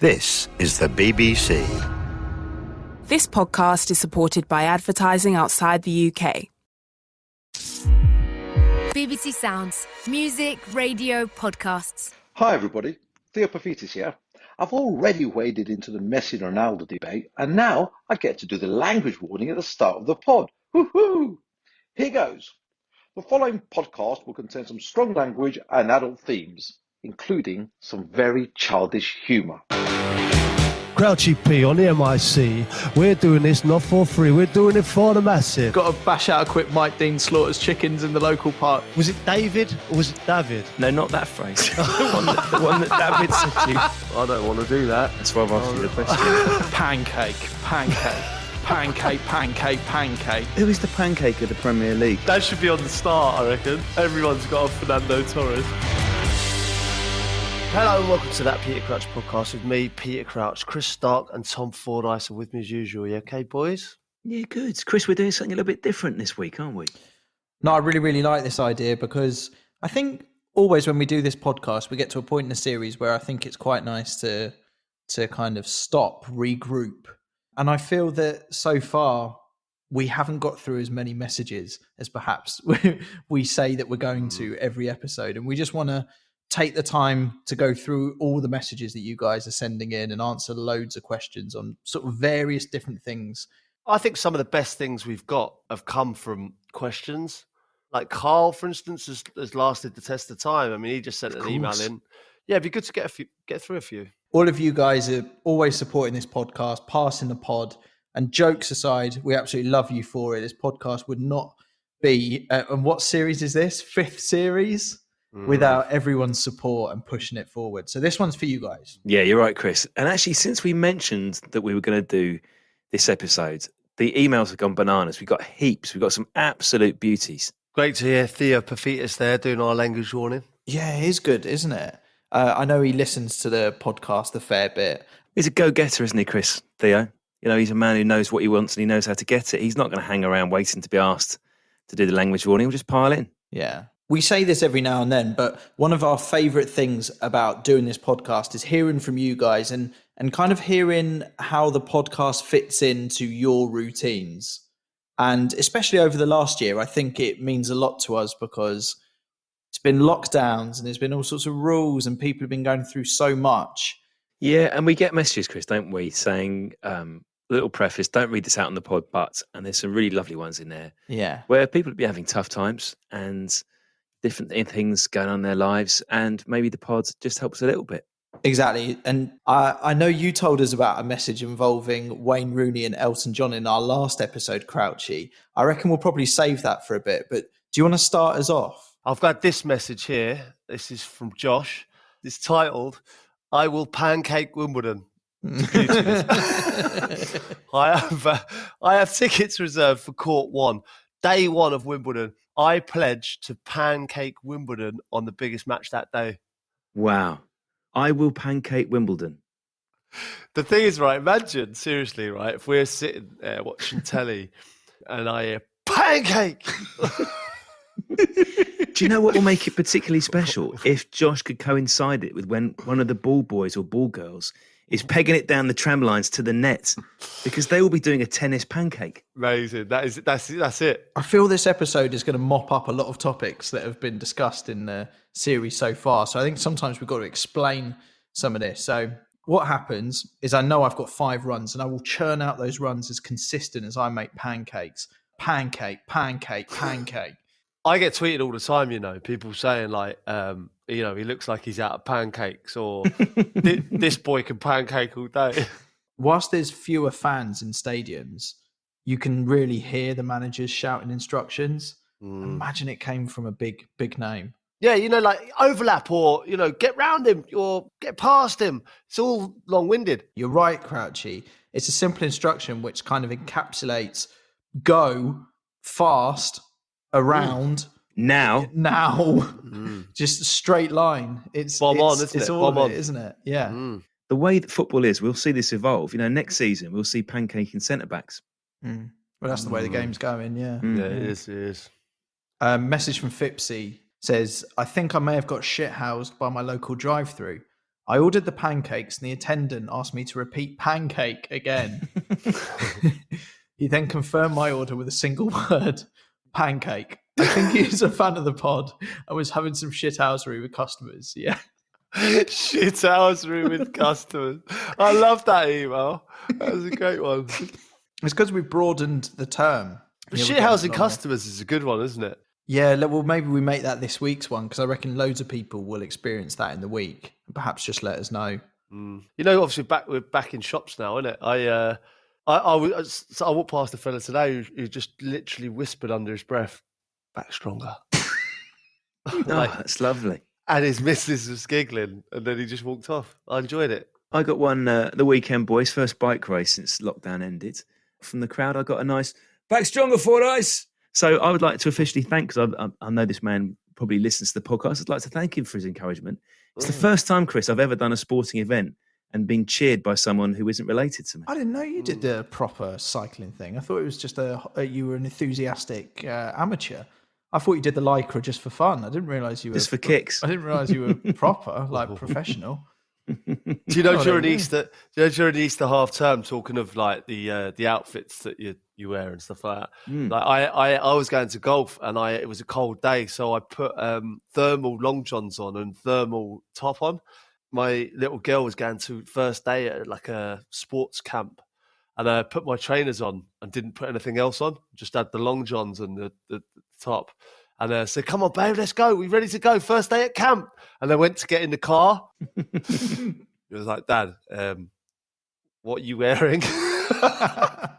This is the BBC. This podcast is supported by advertising outside the UK. BBC Sounds. Music, radio, podcasts. Hi everybody, Theo Pafitis here. I've already waded into the Messi-Ronaldo debate and now I get to do the language warning at the start of the pod. Woohoo! Here goes. The following podcast will contain some strong language and adult themes, including some very childish humour. Crouchy P on the MIC. We're doing this not for free, we're doing it for the massive. Got to bash out a quick Mike Dean slaughters chickens in the local park. Was it David or was it David? No, not that phrase. the one that David said to you. I don't want to do that. That's why I've asked you the question. Pancake. Pancake. Who is the pancake of the Premier League? That should be on the start, I reckon. Everyone's got a Fernando Torres. Hello and welcome to that Peter Crouch podcast with me, Peter Crouch, Chris Stark and Tom Fordyce are with me as usual. You okay, boys? Yeah, good. Chris, we're doing something a little bit different this week, aren't we? No, I really like this idea because I think always when we do this podcast, we get to a point in the series where I think it's quite nice to kind of stop, regroup. And I feel that so far we haven't got through as many messages as perhaps we say that we're going to every episode. And we just want to take the time to go through all the messages that you guys are sending in and answer loads of questions on sort of various different things. I think some of the best things we've got have come from questions. Like Carl, for instance, has lasted the test of time. I mean, he just sent an email in. Yeah, it'd be good to get through a few. All of you guys are always supporting this podcast, passing the pod. And jokes aside, we absolutely love you for it. This podcast would not be, and what series is this? 5th series? Without everyone's support and pushing it forward. So this one's for you guys. Yeah, you're right, Chris. And actually, since we mentioned that we were going to do this episode, the emails have gone bananas. We've got heaps. We've got some absolute beauties. Great to hear Theo Pafitis there doing our language warning. Yeah, it is good, isn't it? I know he listens to the podcast a fair bit. He's a go-getter, isn't he, Chris? Theo? You know, he's a man who knows what he wants and he knows how to get it. He's not going to hang around waiting to be asked to do the language warning. He'll just pile in. Yeah. We say this every now and then, but one of our favourite things about doing this podcast is hearing from you guys and kind of hearing how the podcast fits into your routines. And especially over the last year, I think it means a lot to us because it's been lockdowns and there's been all sorts of rules and people have been going through so much. Yeah, and we get messages, Chris, don't we, saying, little preface, don't read this out on the pod, but, and there's some really lovely ones in there. Yeah. Where people will be having tough times and different things going on in their lives, and maybe the pod just helps a little bit. Exactly. And I know you told us about a message involving Wayne Rooney and Elton John in our last episode, Crouchy. I reckon we'll probably save that for a bit, but do you want to start us off? I've got this message here. This is from Josh. It's titled, I will pancake Wimbledon. I have tickets reserved for Court 1, day 1 of Wimbledon. I pledge to pancake Wimbledon on the biggest match that day. Wow. I will pancake Wimbledon. The thing is, right, imagine, seriously, right, if we're sitting there watching telly and I hear, pancake! Do you know what will make it particularly special? If Josh could coincide it with when one of the ball boys or ball girls is pegging it down the tram lines to the net, because they will be doing a tennis pancake. Amazing. That's it. I feel this episode is going to mop up a lot of topics that have been discussed in the series so far. So I think sometimes we've got to explain some of this. So what happens is I know I've got 5 runs and I will churn out those runs as consistent as I make pancakes. Pancake. I get tweeted all the time, you know, people saying like, you know, he looks like he's out of pancakes or this boy can pancake all day. Whilst there's fewer fans in stadiums, you can really hear the managers shouting instructions. Imagine it came from a big name. Yeah, you know, like overlap or, you know, get round him or get past him. It's all long-winded. You're right, Crouchy. It's a simple instruction which kind of encapsulates go fast, around, now, just a straight line. It's Bomb on, isn't it's it? all Bomb of on. it, isn't it? Yeah. The way that football is, we'll see this evolve. You know, next season we'll see pancaking centre backs. Well, that's the way the game's going. Yeah. Yeah, it is. Message from Fipsy says, I think I may have got shithoused by my local drive-through. I ordered the pancakes and the attendant asked me to repeat pancake again. He then confirmed my order with a single word, pancake. I think he was a fan of the pod and was having some shithousery with customers. Yeah. Shithousery with customers. I love that email. That was a great one. It's because we've broadened the term. But Yeah, we're getting shithousing it longer. customers is a good one, isn't it? Yeah, well, maybe we make that this week's one because I reckon loads of people will experience that in the week. Perhaps just let us know. You know, obviously, we're back in shops now, isn't it? I walked past a fella today who just literally whispered under his breath, "Back stronger." That's lovely. And his missus was giggling, and then he just walked off. I enjoyed it. I got one the weekend, boys. First bike race since lockdown ended. From the crowd, I got a nice "Back stronger, Fordyce." So I would like to officially thank, because I know this man probably listens to the podcast. I'd like to thank him for his encouragement. It's the first time, Chris, I've ever done a sporting event and been cheered by someone who isn't related to me. I didn't know you did the proper cycling thing. I thought it was just you were an enthusiastic amateur. I thought you did the lycra just for fun. I didn't realise you were Just for kicks. I didn't realise you were proper, like professional. Do you know during yeah. Easter? Do you know during the Easter half term? Talking of like the outfits that you wear and stuff like that. Like I was going to golf and it was a cold day, so I put thermal long johns on and thermal top on. My little girl was going to first day at like a sports camp, and I put my trainers on and didn't put anything else on. Just had the long johns and the top. And I said, "Come on, babe, let's go. We ready to go? First day at camp." And I went to get in the car. It was like, "Dad, what are you wearing?" I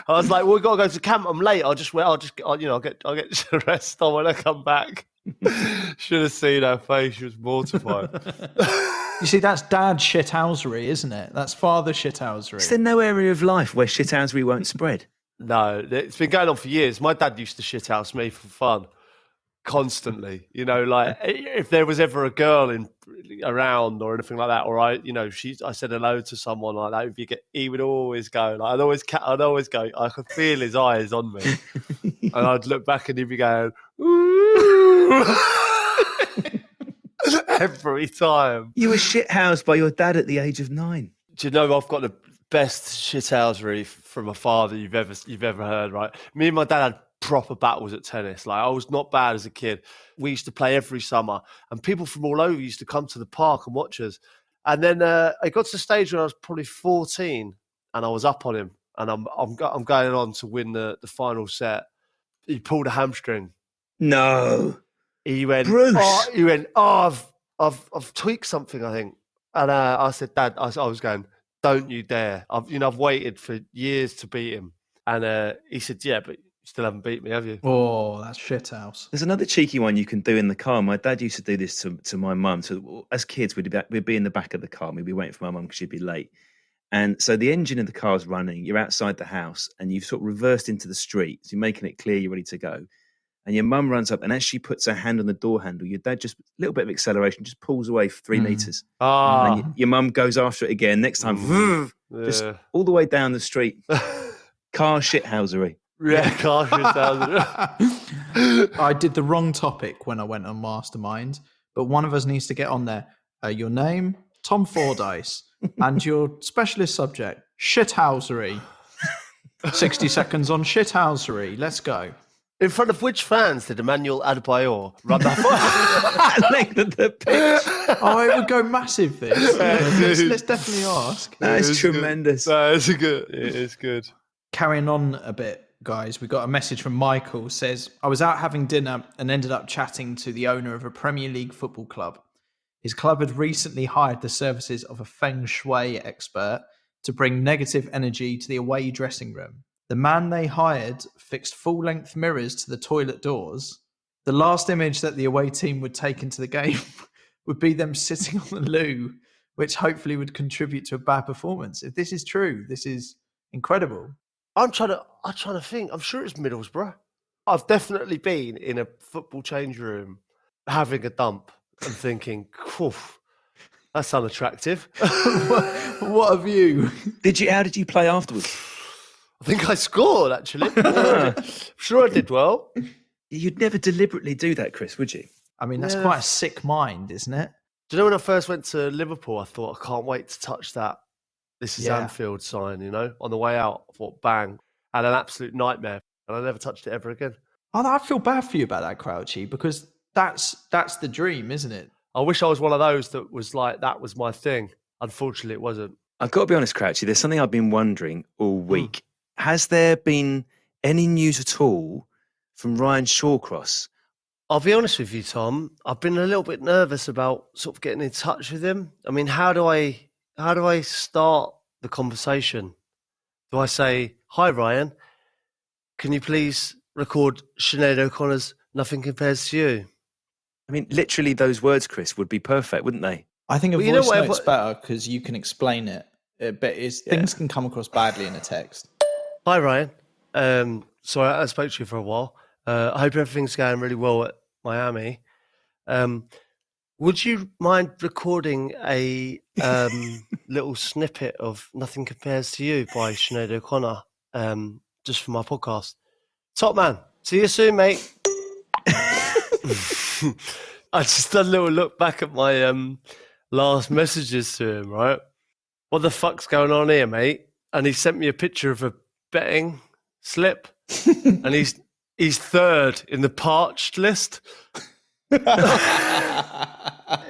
was like, "Well, we got to go to camp. I'm late. I'll get dressed on when I come back." Should have seen her face. She was mortified. You see, that's dad shithousery, isn't it? That's father shithousery. Is there no area of life where shithousery won't spread? No, it's been going on for years. My dad used to shithouse me for fun, constantly. You know, like if there was ever a girl around or anything like that, or I said hello to someone like that, he would always go. Like I'd always go. I could feel his eyes on me, and I'd look back and he'd be going, "Ooh." Every time. You were shithoused by your dad at the age of 9. Do you know I've got the best shithousery from a father you've ever heard, right? Me and my dad had proper battles at tennis. Like I was not bad as a kid. We used to play every summer, and people from all over used to come to the park and watch us. And then it got to the stage where I was probably 14, and I was up on him, and I'm going on to win the final set. He pulled a hamstring. No. He went, Bruce. I've tweaked something, I think. And I said, "Dad," I was going, "Don't you dare. I've waited for years to beat him." And he said, "Yeah, but you still haven't beat me, have you?" Oh, that's shithouse. There's another cheeky one you can do in the car. My dad used to do this to my mum. So as kids, we'd be in the back of the car. We'd be waiting for my mum because she'd be late. And so the engine of the car's running. You're outside the house and you've sort of reversed into the street. So you're making it clear you're ready to go. And your mum runs up, and as she puts her hand on the door handle, your dad just a little bit of acceleration, just pulls away 3 meters. And your mum goes after it again. Next time, just all the way down the street. Car shithousery. Yeah, car shithousery. I did the wrong topic when I went on Mastermind, but one of us needs to get on there. Your name, Tom Fordyce, and your specialist subject, shithousery. 60 seconds on shithousery. Let's go. In front of which fans did Emmanuel Adebayor run that Length of the pitch. Oh, it would go massive, this. Let's definitely ask. That's tremendous. It is good. Carrying on a bit, guys, we got a message from Michael. Says, "I was out having dinner and ended up chatting to the owner of a Premier League football club. His club had recently hired the services of a feng shui expert to bring negative energy to the away dressing room. The man they hired fixed full-length mirrors to the toilet doors. The last image that the away team would take into the game would be them sitting on the loo, which hopefully would contribute to a bad performance. If this is true, this is incredible." I'm trying to think. I'm sure it's Middlesbrough. I've definitely been in a football change room having a dump and thinking, "Oof, that's unattractive." What have you? How did you play afterwards? I think I scored, actually. I'm sure I did well. You'd never deliberately do that, Chris, would you? I mean, that's quite a sick mind, isn't it? Do you know when I first went to Liverpool, I thought, I can't wait to touch that "This is Yeah. Anfield" sign, on the way out. I thought, bang, had an absolute nightmare. And I never touched it ever again. Oh, I feel bad for you about that, Crouchy, because that's the dream, isn't it? I wish I was one of those that was like, that was my thing. Unfortunately, it wasn't. I've got to be honest, Crouchy, there's something I've been wondering all week. Has there been any news at all from Ryan Shawcross? I'll be honest with you, Tom. I've been a little bit nervous about sort of getting in touch with him. I mean, how do I start the conversation? Do I say, "Hi, Ryan, can you please record Sinead O'Connor's 'Nothing Compares to You'"? I mean, literally those words, Chris, would be perfect, wouldn't they? I think a Well, you know voice what, note's better because you can explain it. But things can come across badly in a text. Hi, Ryan. Sorry, I spoke to you for a while. I hope everything's going really well at Miami. Would you mind recording a little snippet of "Nothing Compares to You" by Sinead O'Connor, just for my podcast? Top man. See you soon, mate. I just done a little look back at my last messages to him, right? What the fuck's going on here, mate? And he sent me a picture of a betting slip, and he's third in the parched list. If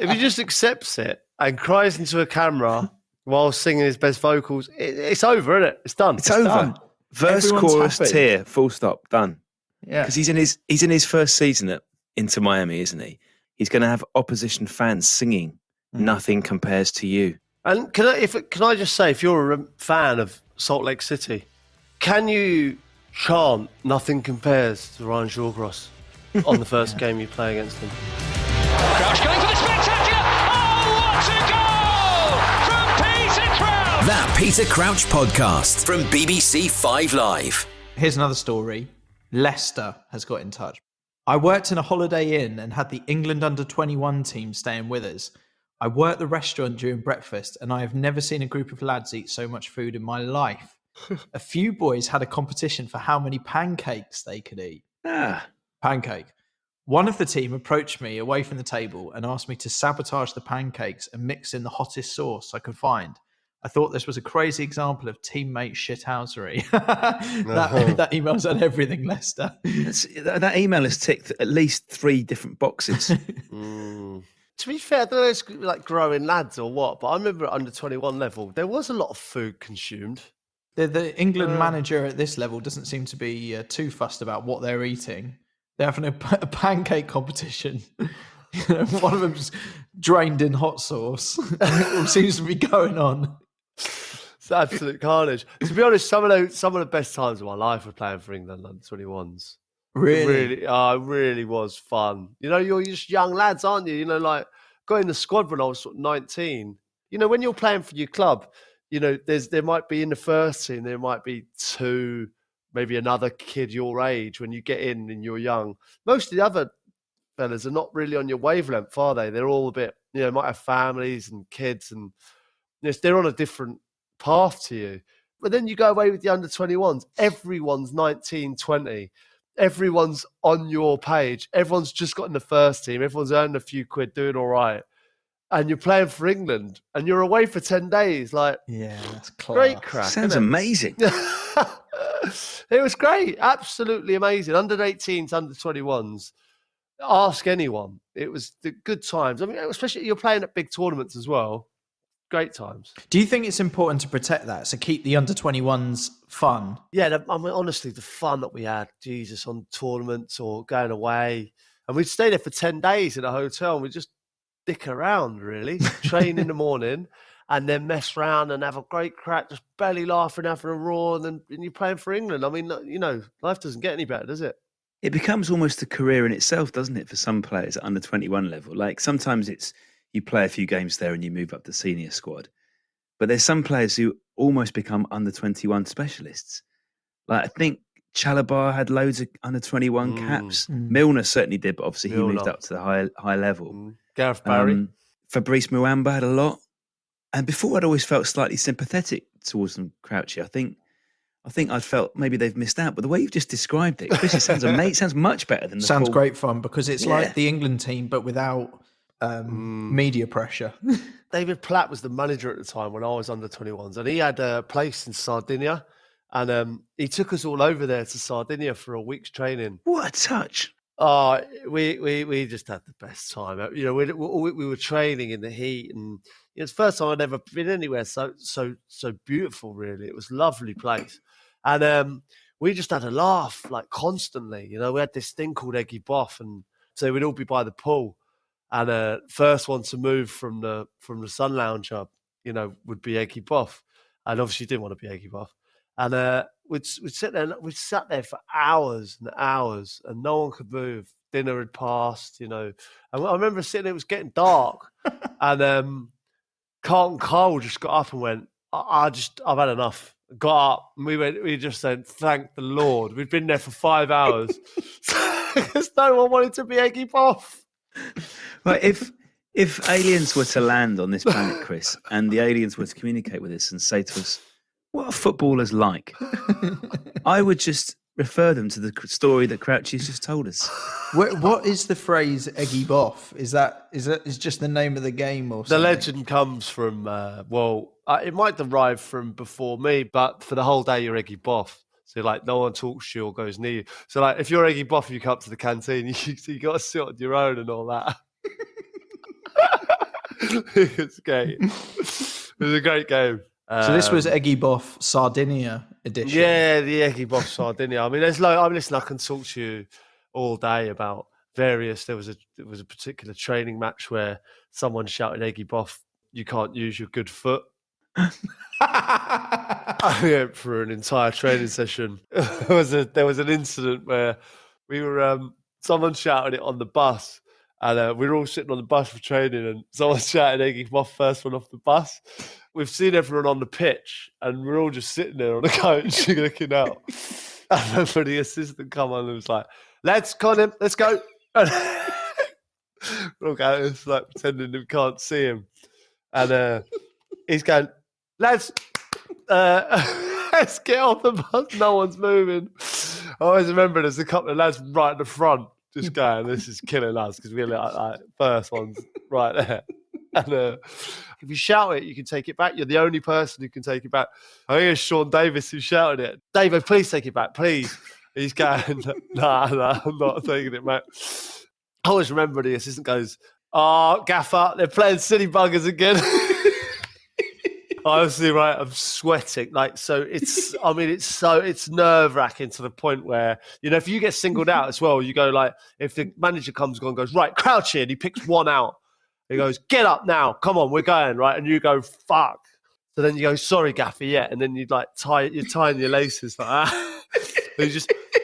he just accepts it and cries into a camera while singing his best vocals, it's over, isn't it? It's done. It's over. done. Verse, Everyone's chorus, happy. tier, full stop, done. Yeah. Because he's in his first season at Inter Miami, isn't he? He's going to have opposition fans singing "Nothing Compares to You." And can I just say, if you're a fan of Salt Lake City, can you chant "Nothing Compares" to Ryan Shawcross on the first game you play against him? Crouch going for the spectacular! Oh, what a goal from Peter Crouch! That Peter Crouch podcast from BBC 5 Live. Here's another story. Leicester has got in touch. I worked in a Holiday Inn and had the England under-21 team staying with us. I worked the restaurant during breakfast and I have never seen a group of lads eat so much food in my life. A few boys had a competition for how many pancakes they could eat. Pancake. One of the team approached me away from the table and asked me to sabotage the pancakes and mix in the hottest sauce I could find. I thought this was a crazy example of teammate shithousery. that email's on everything, Leicester. That email has ticked at least 3 different boxes. To be fair, I don't know if it's like growing lads or what, but I remember at under 21 level, there was a lot of food consumed. The England manager at this level doesn't seem to be too fussed about what they're eating. They're having a pancake competition. One of them's drained in hot sauce. It all seems to be going on. It's absolute carnage. To be honest, some of the best times of my life were playing for England under 21s. Really? It really was fun. You're just young lads, aren't you? Like got in the squad when I was sort of 19. When you're playing for your club, there might be in the first team, there might be 2, maybe another kid your age when you get in and you're young. Most of the other fellas are not really on your wavelength, are they? They're all a bit, might have families and kids and they're on a different path to you. But then you go away with the under 21s. Everyone's 19, 20. Everyone's on your page. Everyone's just got in the first team. Everyone's earning a few quid, doing all right. And you're playing for England and you're away for 10 days. Like, yeah, that's class. Great crack. Sounds amazing. It was great. Absolutely amazing. Under 18s, under 21s. Ask anyone. It was the good times. I mean, especially you're playing at big tournaments as well. Great times. Do you think it's important to protect that? So keep the under 21s fun? Yeah, I mean, honestly, the fun that we had, Jesus, on tournaments or going away. And we'd stay there for 10 days in a hotel and we'd just dick around, really. Train in the morning and then mess around and have a great crack, just belly laughing, having a roar, and you're playing for England. I mean, life doesn't get any better, does it? It becomes almost a career in itself, doesn't it, for some players at under 21 level? Like sometimes it's you play a few games there and you move up to senior squad. But there's some players who almost become under 21 specialists. Like I think Chalabar had loads of under 21 caps. Milner certainly did, but obviously he moved up to the high level. Gareth Barry. Fabrice Muamba had a lot. And before I'd always felt slightly sympathetic towards them, Crouchy. I think I'd felt maybe they've missed out. But the way you've just described it, Chris, it sounds amazing. It sounds much better than the Sounds full... great fun because it's like the England team, but without media pressure. David Platt was the manager at the time when I was under 21s, and he had a place in Sardinia, and he took us all over there to Sardinia for a week's training. What a touch! Oh, we just had the best time. You know, we were training in the heat, and it's the first time I'd ever been anywhere so beautiful. Really, it was a lovely place, and we just had a laugh like constantly. You know, we had this thing called Eggy Boff, and so we'd all be by the pool. And first one to move from the sun lounge up, you know, would be Eggy Boff, and obviously didn't want to be Eggy Boff. And we'd sit there, and we sat there for hours and hours, and no one could move. Dinner had passed, you know. And I remember sitting there; it was getting dark, and Carlton Cole just got up and went, I've had enough." Got up, and we just said, "Thank the Lord." We'd been there for 5 hours because no one wanted to be Eggy Boff. Well, if aliens were to land on this planet, Chris, and the aliens were to communicate with us and say to us, "What are footballers like?" I would just refer them to the story that Crouchy's just told us. What is the phrase "Eggy Boff"? Is just the name of the game or something? The legend comes from it might derive from before me, but for the whole day you're Eggy Boff. So like no one talks to you or goes near you. So like if you're Eggy Boff, you come up to the canteen, you got to sit on your own and all that. It's great. It was a great game. So this was Eggy Boff Sardinia edition. Yeah, the Eggy Boff Sardinia. I mean, I can talk to you all day about various. There was a particular training match where someone shouted Eggy Boff, "You can't use your good foot." I went through an entire training session. There was an incident where we were someone shouted it on the bus, and we were all sitting on the bus for training, and someone shouted Eggy Boff first one off the bus. We've seen everyone on the pitch, and we're all just sitting there on the couch looking out. And then the assistant come on and was like, "Lads, Colin, let's go." And we're all going, it's like pretending we can't see him, and he's going, "Lads, let's get off the bus." No one's moving. I always remember there's a couple of lads right at the front just going, "This is killing us," because we're like first ones right there. And if you shout it, you can take it back. You're the only person who can take it back. I think it's Sean Davis who shouted it. "Davo, please take it back, please." He's going, nah, I'm not taking it back. I always remember the assistant goes, "Oh, Gaffer, they're playing silly buggers again." Honestly, right, I'm sweating. Like, so it's nerve wracking to the point where, you know, if you get singled out as well, you go like, if the manager comes on and goes, "Right, Crouchy," and he picks one out, he goes, "Get up now, come on, we're going," right? And you go, "Fuck." So then you go, "Sorry, Gaffer, yeah." And then you're tying your laces like that.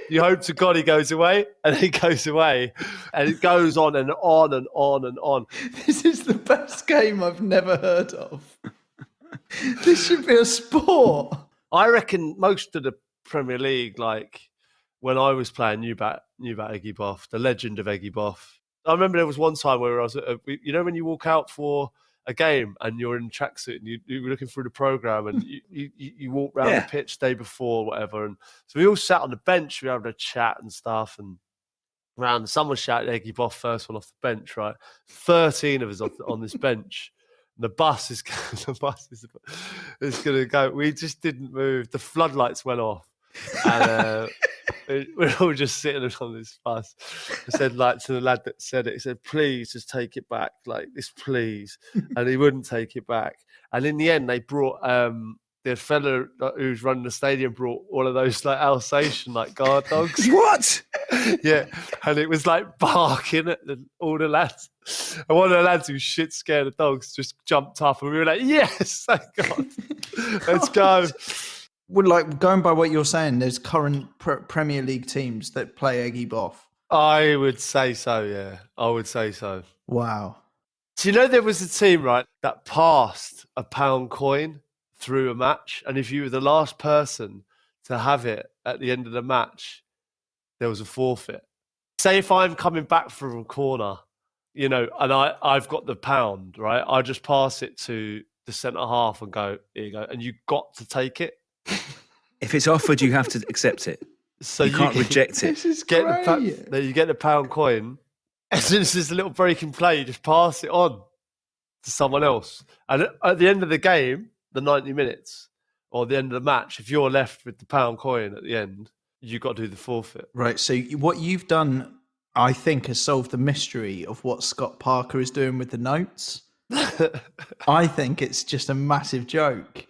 You hope to God he goes away, and he goes away, and it goes on and on and on and on. This is the best game I've never heard of. This should be a sport. I reckon most of the Premier League, like when I was playing, knew about Eggy Boff, the legend of Eggy Boff. I remember there was one time where I was, you know, when you walk out for a game and you're in tracksuit and you were looking through the programme and you walk around the pitch the day before or whatever. And so we all sat on the bench, we were having a chat and stuff. And someone shouted Eggy Boff first one off the bench, right? 13 of us on this bench. The bus is going to go. We just didn't move. The floodlights went off. And we're all just sitting on this bus. I said, like, to the lad that said it, he said, "Please just take it back, like this, please." And he wouldn't take it back. And in the end, they brought the fella who's running the stadium brought all of those like Alsatian like guard dogs. What? Yeah, and it was like barking at all the lads. And one of the lads who's shit scared of dogs just jumped up, and we were like, "Yes, thank God, let's go." Well, like going by what you're saying, there's current Premier League teams that play Eggy Boff. I would say so. Yeah, I would say so. Wow. Do you know there was a team, right, that passed a £1 coin through a match, and if you were the last person to have it at the end of the match, there was a forfeit. Say if I'm coming back from a corner, you know, and I've got the £1, right? I just pass it to the centre half and go, "Here you go," and you got to take it. If it's offered, you have to accept it. So you can't reject it. This is great. You get the £1 coin, as soon as there's a little break in play, you just pass it on to someone else. And at the end of the game, the 90 minutes, or the end of the match, if you're left with the pound coin at the end, you've got to do the forfeit. Right. So what you've done, I think, has solved the mystery of what Scott Parker is doing with the notes. I think it's just a massive joke.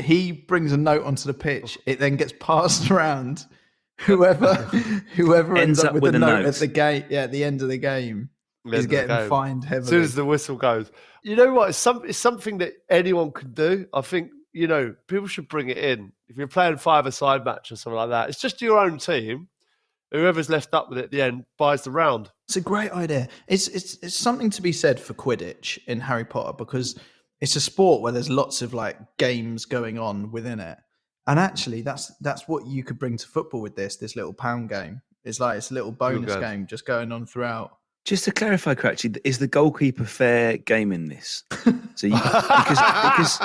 He brings a note onto the pitch. It then gets passed around. Whoever ends up with the note at the game, at the end of the game, is getting fined heavily. As soon as the whistle goes. You know what? It's something that anyone can do. I think, people should bring it in. If you're playing 5-a-side match or something like that, it's just your own team. Whoever's left up with it at the end buys the round. It's a great idea. It's something to be said for Quidditch in Harry Potter, because it's a sport where there's lots of like games going on within it. And actually that's what you could bring to football with this little pound game. It's a little bonus game just going on throughout. Just to clarify, Crouchy, is the goalkeeper fair game in this? So because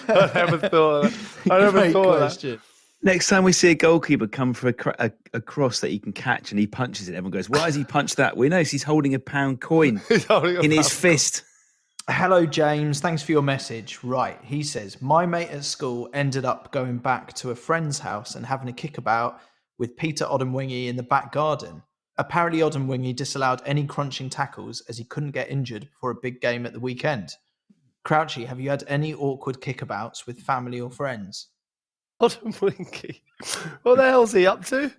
I never thought of that. Next time we see a goalkeeper come for a cross that he can catch and he punches it, everyone goes, why has he punched that? We notice he's holding a pound coin in his fist. Hello, James. Thanks for your message. Right. He says, my mate at school ended up going back to a friend's house and having a kickabout with Peter Odemwingie in the back garden. Apparently, Odemwingie disallowed any crunching tackles as he couldn't get injured before a big game at the weekend. Crouchy, have you had any awkward kickabouts with family or friends? Odemwingie. What the hell's he up to?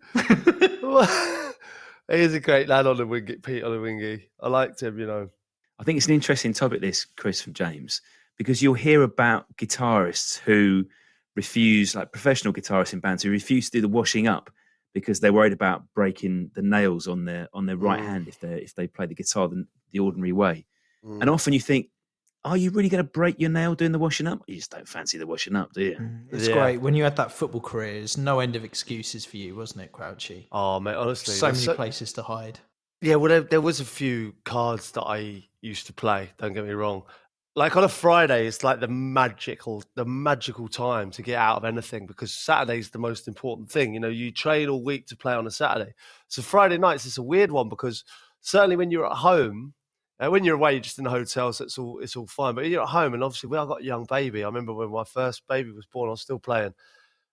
He's a great lad, Pete Odemwingie. I liked him, I think it's an interesting topic, this, Chris, from James, because you'll hear about guitarists who refuse, like professional guitarists in bands, who refuse to do the washing up because they're worried about breaking the nails on their right hand if they play the guitar the ordinary way. And often you think, are you really going to break your nail doing the washing up? You just don't fancy the washing up, do you? It's great. When you had that football career, there's no end of excuses for you, wasn't it, Crouchy? Oh, mate, honestly. So many places to hide. Yeah, well, there was a few cards that I used to play, don't get me wrong. Like on a Friday, it's like the magical time to get out of anything, because Saturday's the most important thing. You train all week to play on a Saturday. So Friday nights, it's a weird one, because certainly when you're at home, when you're away, you're just in the hotel, so it's all fine. But you're at home, and obviously, I've got a young baby. I remember when my first baby was born, I was still playing.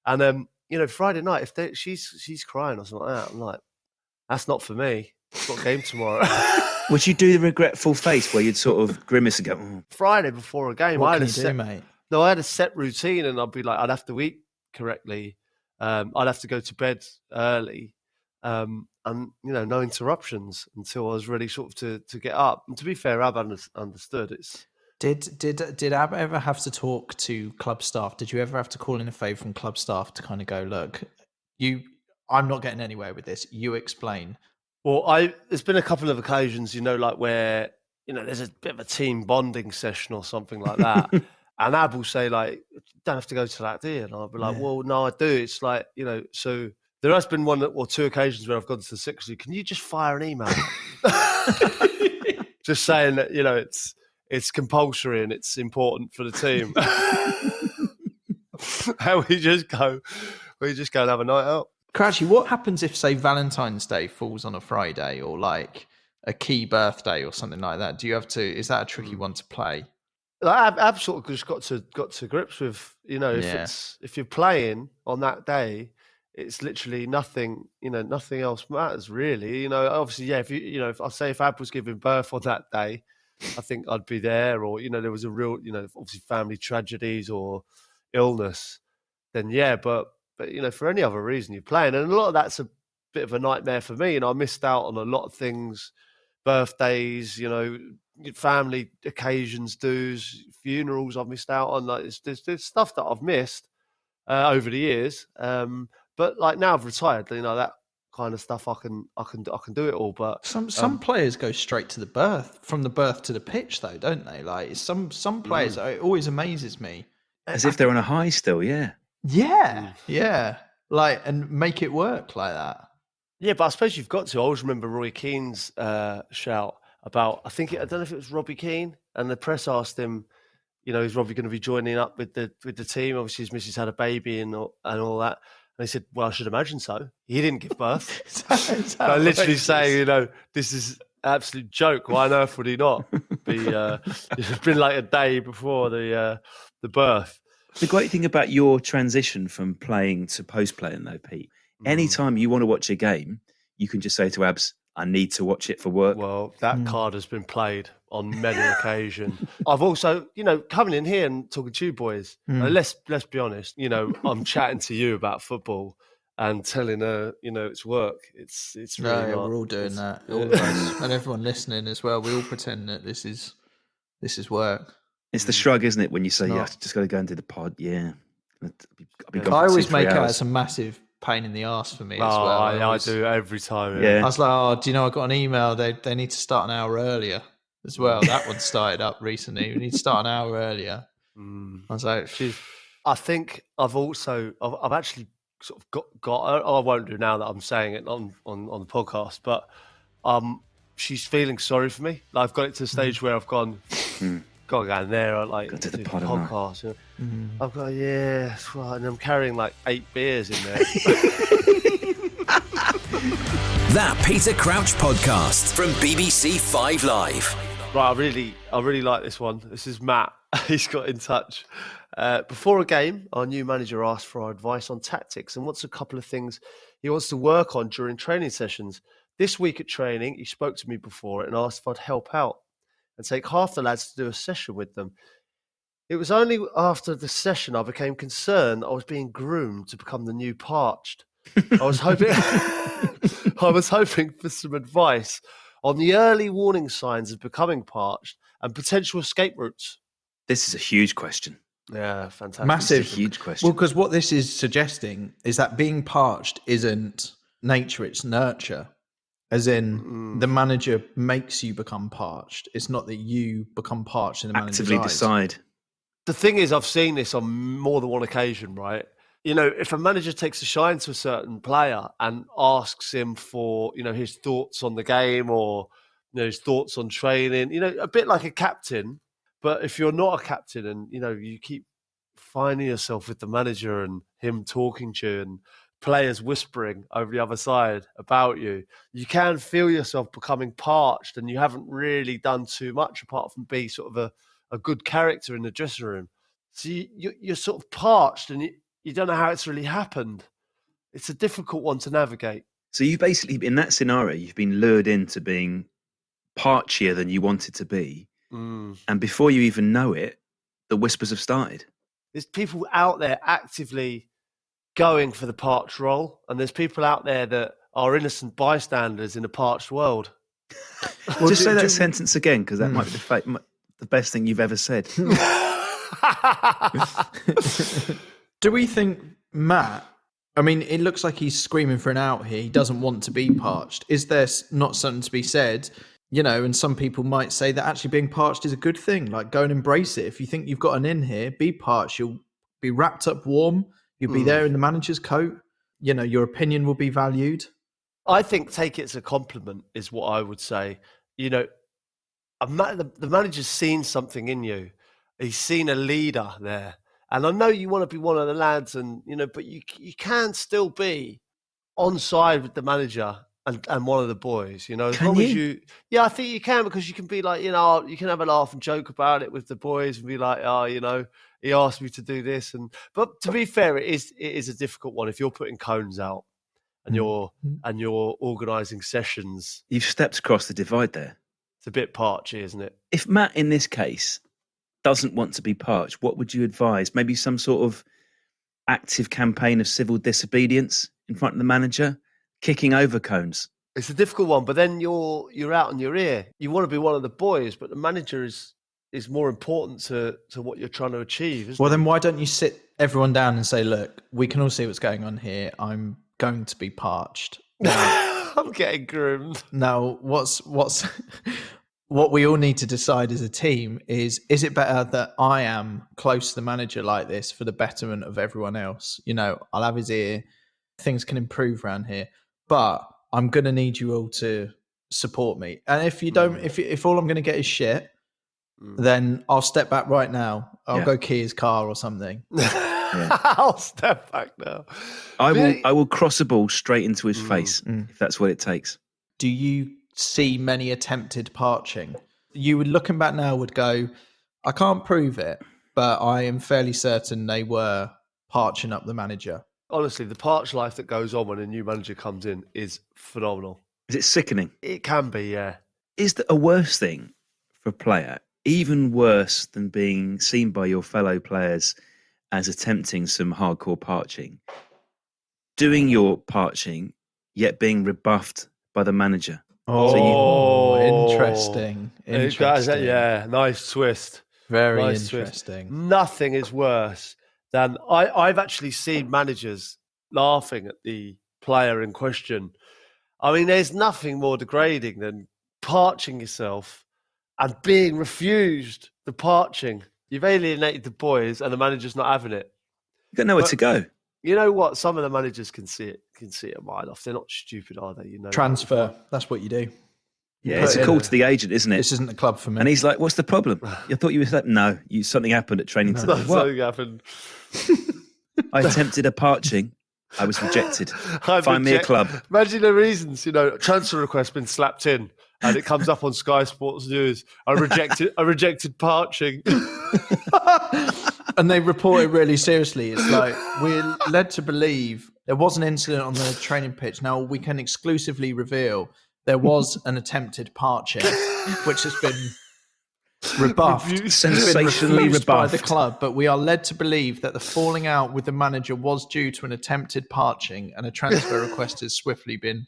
And, Friday night, if she's crying or something like that, I'm like, that's not for me. I've got a game tomorrow. Would you do the regretful face where you'd sort of grimace and go, Friday before a game, what can you do, mate? No, I had a set routine, and I'd be like, I'd have to eat correctly. I'd have to go to bed early. And no interruptions until I was ready sort of to get up. And to be fair, Ab understood. Did Ab ever have to talk to club staff? Did you ever have to call in a favour from club staff to kind of go, look, I'm not getting anywhere with this. You explain. Well, there's been a couple of occasions, like where, there's a bit of a team bonding session or something like that. And Ab will say, like, you don't have to go to that, do you? And I'll be like, well, no, I do. It's like, so there has been one or two occasions where I've gone to the secretary, can you just fire an email? Just saying that, it's compulsory and it's important for the team. And we just go and have a night out. Crouchy, what happens if, say, Valentine's Day falls on a Friday, or like a key birthday or something like that? Do you have to? Is that a tricky one to play? I've sort of just got to grips with, if you're playing on that day, it's literally nothing. Nothing else matters really. Obviously, yeah. If Ab was giving birth on that day, I think I'd be there. Or there was a real, obviously family tragedies or illness, then yeah. But for any other reason you're playing, and a lot of that's a bit of a nightmare for me. I missed out on a lot of things, birthdays, family occasions, dues, funerals. I've missed out on. Like there's stuff that I've missed over the years. But like now I've retired, that kind of stuff I can do it all. But some players go straight to from the birth to the pitch, though, don't they? Like some players, it always amazes me. As if they're on a high still, yeah. Yeah. Like, and make it work like that. Yeah, but I suppose you've got to. I always remember Roy Keane's shout about, I don't know if it was Robbie Keane, and the press asked him, is Robbie going to be joining up with the team? Obviously his missus had a baby and all that. he said, well, I should imagine so. He didn't give birth. I literally saying, this is absolute joke. Why on earth would he not be? It's been like a day before the birth. The great thing about your transition from playing to post-playing, though, Pete, anytime you want to watch a game, you can just say to Abs, I need to watch it for work. Well, that card has been played on many occasions. I've also, coming in here and talking to you boys, let's be honest, I'm chatting to you about football and telling her, it's work. It's really not. We're all doing that. All of us. And everyone listening as well. We all pretend that this is work. It's the shrug, isn't it, when you say, I've just got to go and do the pod. Yeah. I always make out it's a massive pain in the arse for me as well. I do every time. Yeah. I was like, do you know, I got an email. They need to start an hour earlier as well. That one started up recently. We need to start an hour earlier. I was like, I think I've actually sort of got I won't do now that I'm saying it on the podcast, but she's feeling sorry for me. Like, I've got it to the stage where I've gone, got to go in there. I like got to the podcast. I've got and I'm carrying like 8 beers in there. That Peter Crouch podcast from BBC 5 Live. Right, I really like this one. This is Matt. He's got in touch. Before a game, our new manager asked for our advice on tactics and wants a couple of things he wants to work on during training sessions. This week at training, he spoke to me before and asked if I'd help out and take half the lads to do a session with them. It was only after the session I became concerned I was being groomed to become the new Parched. I was hoping for some advice on the early warning signs of becoming parched and potential escape routes. This is a huge question. Yeah, fantastic. Massive. It's a huge question. Well, because what this is suggesting is that being parched isn't nature, it's nurture. As in, the manager makes you become parched. It's not that you become parched in the manager's actively eyes. decide. The thing is, I've seen this on more than one occasion, right? If a manager takes a shine to a certain player and asks him for, his thoughts on the game or, his thoughts on training, a bit like a captain. But if you're not a captain and, you keep finding yourself with the manager and him talking to you and players whispering over the other side about you, you can feel yourself becoming parched and you haven't really done too much apart from be sort of a good character in the dressing room. So you're sort of parched and you don't know how it's really happened. It's a difficult one to navigate. So you basically, in that scenario, you've been lured into being parchier than you wanted to be. And before you even know it, the whispers have started. There's people out there actively going for the parched role, and there's people out there that are innocent bystanders in a parched world. Well, just say that sentence again, because that might be the best thing you've ever said. Do we think Matt, I mean, it looks like he's screaming for an out here. He doesn't want to be parched. Is there not something to be said? And some people might say that actually being parched is a good thing. Like, go and embrace it. If you think you've got an in here, be parched. You'll be wrapped up warm. You'll be there in the manager's coat. Your opinion will be valued. I think take it as a compliment is what I would say. The manager's seen something in you. He's seen a leader there. And I know you want to be one of the lads and, but you can still be on side with the manager and one of the boys, as long as you, I think you can, because you can be like, you can have a laugh and joke about it with the boys and be like, he asked me to do this. But to be fair, it is a difficult one. If you're putting cones out and you're organising sessions. You've stepped across the divide there. It's a bit parchy, isn't it? If Matt, in this case, doesn't want to be parched, what would you advise? Maybe some sort of active campaign of civil disobedience in front of the manager? Kicking over cones. It's a difficult one, but then you're out on your ear. You want to be one of the boys, but the manager is more important to what you're trying to achieve. Well, then why don't you sit everyone down and say, look, we can all see what's going on here. I'm going to be parched. Now, I'm getting groomed. Now, what's what we all need to decide as a team is it better that I am close to the manager like this for the betterment of everyone else? I'll have his ear. Things can improve around here. But I'm going to need you all to support me. And if you don't, if all I'm going to get is shit, then I'll step back right now. I'll go key his car or something. I'll step back now. I will cross a ball straight into his face if that's what it takes. Do you see many attempted parching? You would, looking back now, would go, I can't prove it, but I am fairly certain they were parching up the manager. Honestly, the parch life that goes on when a new manager comes in is phenomenal. Is it sickening? It can be, yeah. Is that a worse thing for a player, even worse than being seen by your fellow players as attempting some hardcore parching, doing your parching, yet being rebuffed by the manager? Interesting. Yeah, nice twist. Very nice interesting. Twist. Nothing is worse than I've actually seen managers laughing at the player in question. I mean, there's nothing more degrading than parching yourself and being refused the parching. You've alienated the boys and the manager's not having it. You got nowhere to go. You know what? Some of the managers can see it a mile off. They're not stupid, are they? You know, transfer. That's what you do. Yeah, it's a call to the agent, isn't it? This isn't the club for me. And he's like, "What's the problem? I thought you were like, no, something happened at training today. What? Something happened. I attempted a parching. I was rejected. Find me a club." Imagine the reasons. You know, transfer request been slapped in, and it comes up on Sky Sports News. I rejected parching. And they report it really seriously. It's like, we're led to believe there was an incident on the training pitch. Now we can exclusively reveal there was an attempted parching, which has been rebuffed, sensationally rebuffed by the club. But we are led to believe that the falling out with the manager was due to an attempted parching, and a transfer request has swiftly been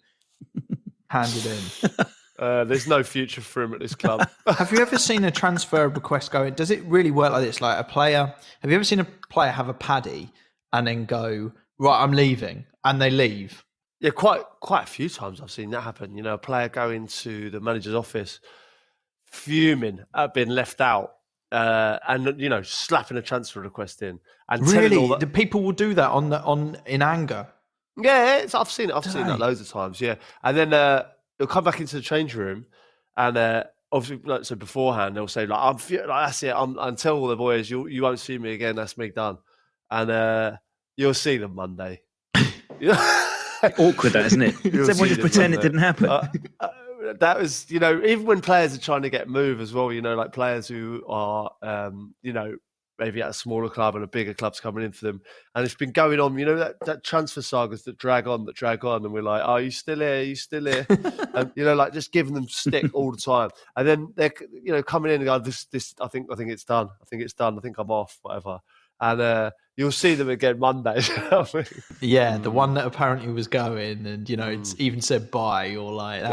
handed in. There's no future for him at this club. Have you ever seen a transfer request go? Does it really work like this? Like a player, have you ever seen a player have a paddy and then go, right, I'm leaving, and they leave? Yeah, quite a few times I've seen that happen. You know, a player go into the manager's office fuming at being left out, and you know, slapping a transfer request in. And really, the people will do that in anger. Yeah, I've seen it. I've seen that loads of times. Yeah, and then they'll come back into the change room, and obviously, like so beforehand, they'll say like, that's it. And tell all the boys, you won't see me again. That's me done. And you'll see them Monday. Awkward, that isn't it? Everyone just pretend it didn't happen. That was, you know, even when players are trying to get move as well, you know, like players who are, you know, maybe at a smaller club and a bigger club's coming in for them. And it's been going on, you know, that transfer sagas that drag on. And we're like, oh, you still here? And, you know, like just giving them stick all the time. And then they're, you know, coming in and going, this, I think it's done. I think I'm off, whatever. And you'll see them again Monday. Yeah, the one that apparently was going, and you know, it's even said bye or like.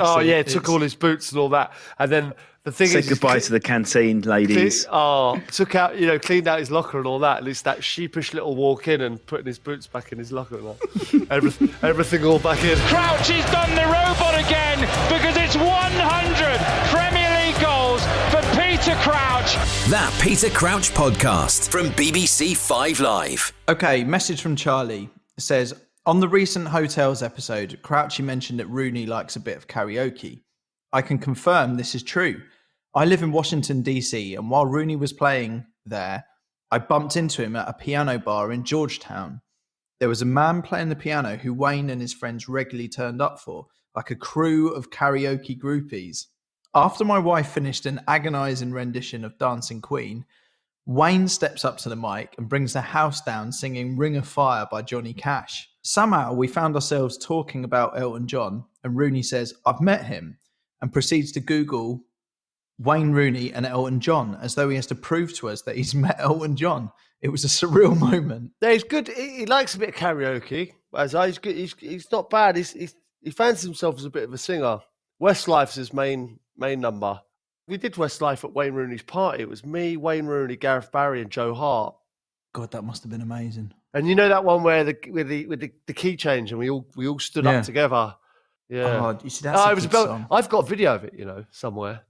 Took all his boots and all that, and then the thing said goodbye to the canteen ladies. Took out, you know, cleaned out his locker and all that. At least that sheepish little walk in and putting his boots back in his locker and that. everything all back in. Crouchy's done the robot again because it's 100 Premier League goals for Peter Crouch. That Peter Crouch podcast from BBC 5 Live. Okay, message from Charlie. It says, on the recent Hotels episode, Crouchy mentioned that Rooney likes a bit of karaoke. I can confirm this is true. I live in Washington, D.C., and while Rooney was playing there, I bumped into him at a piano bar in Georgetown. There was a man playing the piano who Wayne and his friends regularly turned up for, like a crew of karaoke groupies. After my wife finished an agonising rendition of Dancing Queen, Wayne steps up to the mic and brings the house down singing Ring of Fire by Johnny Cash. Somehow we found ourselves talking about Elton John, and Rooney says, I've met him, and proceeds to Google Wayne Rooney and Elton John as though he has to prove to us that he's met Elton John. It was a surreal moment. Yeah, he's good. He likes a bit of karaoke. He's good. He's not bad. He fancies himself as a bit of a singer. Westlife's his main number. We did Westlife at Wayne Rooney's party. It was me, Wayne Rooney, Gareth Barry, and Joe Hart. God, that must have been amazing. And you know that one where with the key change and we all stood up together. Yeah. Oh, you see, that's a good song. I've got video of it, you know, somewhere.